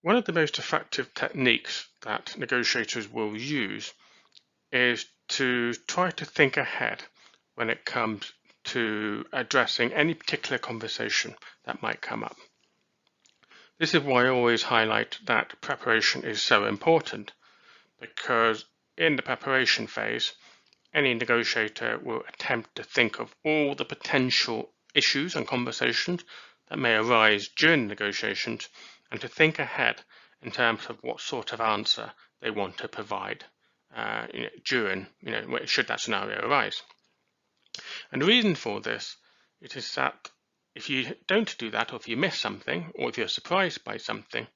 One of the most effective techniques that negotiators will use is to try to think ahead when it comes to addressing any particular conversation that might come up. This is why I always highlight that preparation is so important, because in the preparation phase, any negotiator will attempt to think of all the potential issues and conversations that may arise during negotiations and to think ahead in terms of what sort of answer they want to provide during, should that scenario arise. And the reason for this is that if you don't do that, or if you miss something, or if you're surprised by something,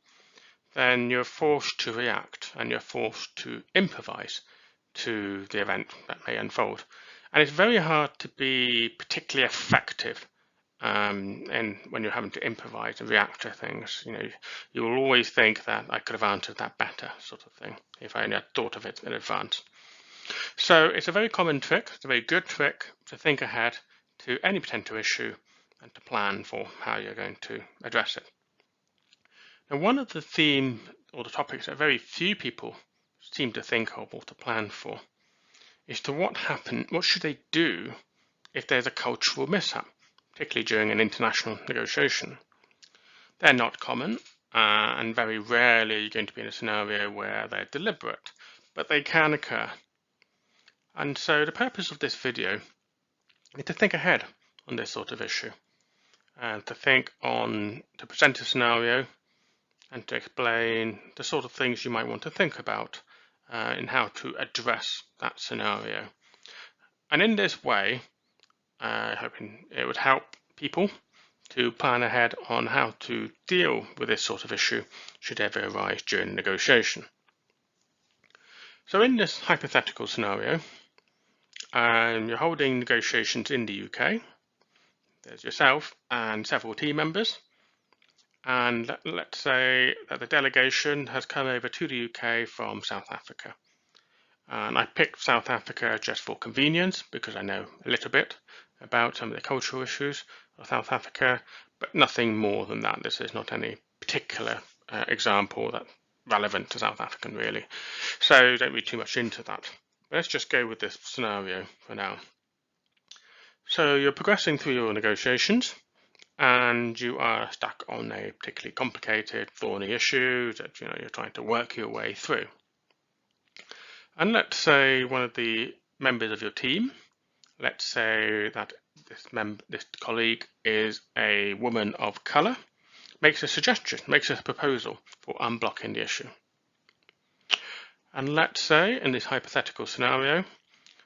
then you're forced to react and you're forced to improvise to the event that may unfold. And it's very hard to be particularly effective and when you're having to improvise and react to things. You will always think that I could have answered that better, sort of thing, if I had thought of it in advance. So it's a very common trick, it's a very good trick to think ahead to any potential issue and to plan for how you're going to address it. Now, one of the themes or the topics that very few people seem to think of or to plan for is to what should they do if there's a cultural mishap, particularly during an international negotiation. They're not common, and very rarely you're going to be in a scenario where they're deliberate, but they can occur. And so the purpose of this video is to think ahead on this sort of issue, and to present a scenario and to explain the sort of things you might want to think about in how to address that scenario. And in this way, hoping it would help people to plan ahead on how to deal with this sort of issue should ever arise during negotiation. So in this hypothetical scenario, you're holding negotiations in the UK. There's yourself and several team members. And let's say that the delegation has come over to the UK from South Africa. And I picked South Africa just for convenience because I know a little bit about some of the cultural issues of South Africa, but nothing more than that. This is not any particular example that's relevant to South African really. So don't read too much into that. But let's just go with this scenario for now. So you're progressing through your negotiations and you are stuck on a particularly complicated, thorny issue that you're trying to work your way through. And let's say one of the members of your team, let's say that this colleague is a woman of colour, makes a suggestion, makes a proposal for unblocking the issue. And let's say in this hypothetical scenario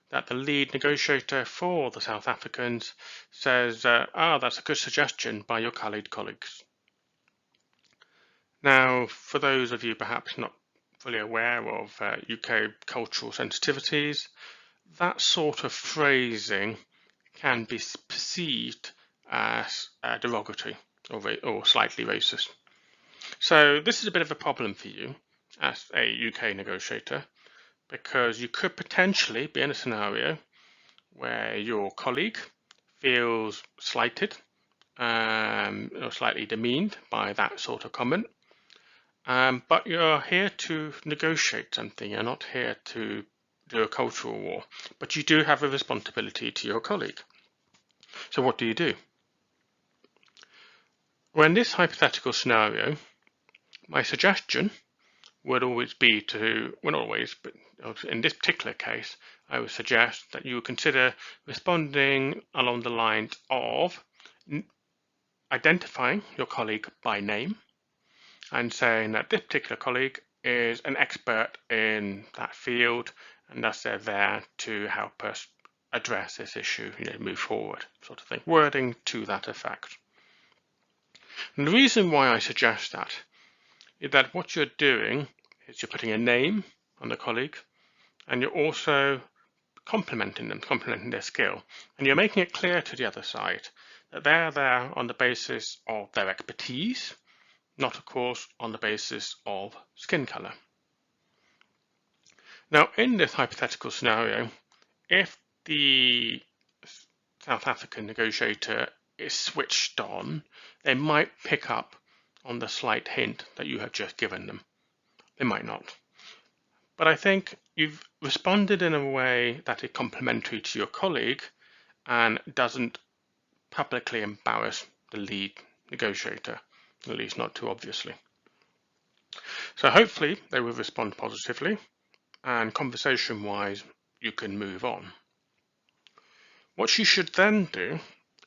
that the lead negotiator for the South Africans says, that's a good suggestion by your colleagues. Now, for those of you perhaps not fully aware of UK cultural sensitivities, that sort of phrasing can be perceived as derogatory or slightly racist. So this is a bit of a problem for you as a UK negotiator, because you could potentially be in a scenario where your colleague feels slighted or slightly demeaned by that sort of comment. But you're here to negotiate something. You're not here to do a cultural war, but you do have a responsibility to your colleague. So what do you do? Well, in this hypothetical scenario, my suggestion would always be not always, but in this particular case, I would suggest that you would consider responding along the lines of identifying your colleague by name and saying that this particular colleague is an expert in that field and thus they're there to help us address this issue, move forward, sort of thing. Wording to that effect. And the reason why I suggest that is that what you're doing is you're putting a name on the colleague and you're also complimenting their skill, and you're making it clear to the other side that they're there on the basis of their expertise, not of course on the basis of skin color. Now in this hypothetical scenario, if the South African negotiator is switched on, they might pick up on the slight hint that you have just given them. They might not. But I think you've responded in a way that is complementary to your colleague and doesn't publicly embarrass the lead negotiator, at least not too obviously. So hopefully they will respond positively, and conversation-wise, you can move on. What you should then do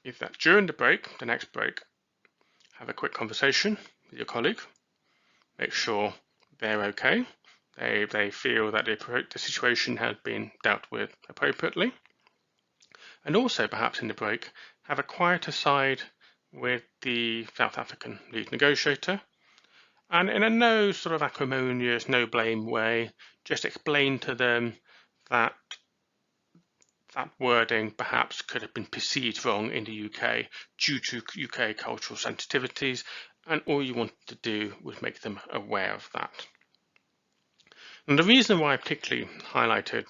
is that during the break, the next break, have a quick conversation with your colleague, make sure they're okay, they feel that the situation has been dealt with appropriately, and also perhaps in the break, have a quiet aside with the South African lead negotiator, and in a no sort of acrimonious, no blame way, just explain to them that that wording perhaps could have been perceived wrong in the UK due to UK cultural sensitivities, and all you wanted to do was make them aware of that. And the reason why I particularly highlighted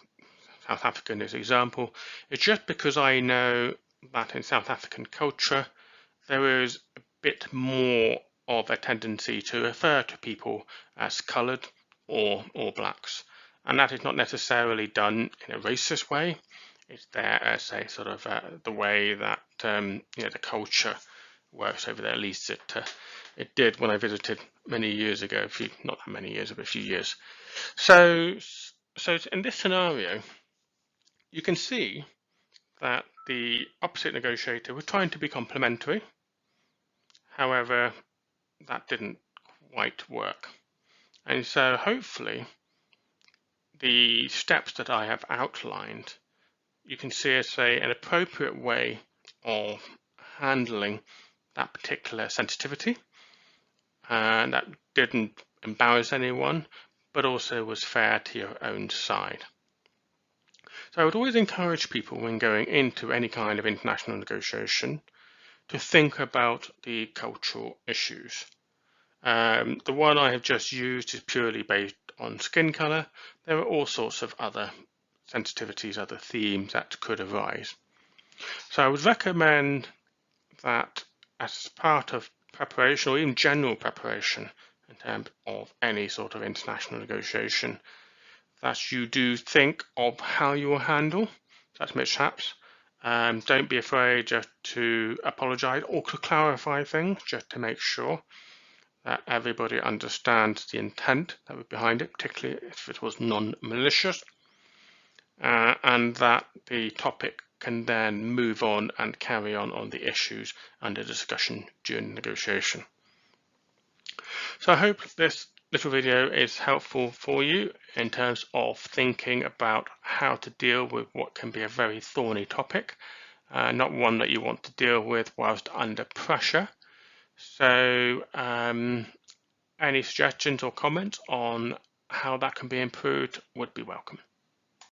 South Africa in this example is just because I know that in South African culture there is a bit more of a tendency to refer to people as coloured or blacks, and that is not necessarily done in a racist way. It's there as a sort of the way that the culture works over there. At least it did when I visited many years ago. Not that many years, but a few years. So in this scenario, you can see that the opposite negotiator was trying to be complimentary. However, that didn't quite work. And so hopefully the steps that I have outlined, you can see as an appropriate way of handling that particular sensitivity, and that didn't embarrass anyone, but also was fair to your own side. So I would always encourage people when going into any kind of international negotiation to think about the cultural issues. The one I have just used is purely based on skin color. There are all sorts of other sensitivities, other themes that could arise. So I would recommend that as part of preparation, or even general preparation in terms of any sort of international negotiation, that you do think of how you will handle such mishaps. Don't be afraid just to apologize or to clarify things, just to make sure that everybody understands the intent that was behind it, particularly if it was non-malicious, and that the topic can then move on and carry on the issues under discussion during negotiation. So I hope this little video is helpful for you in terms of thinking about how to deal with what can be a very thorny topic, not one that you want to deal with whilst under pressure. So any suggestions or comments on how that can be improved would be welcome.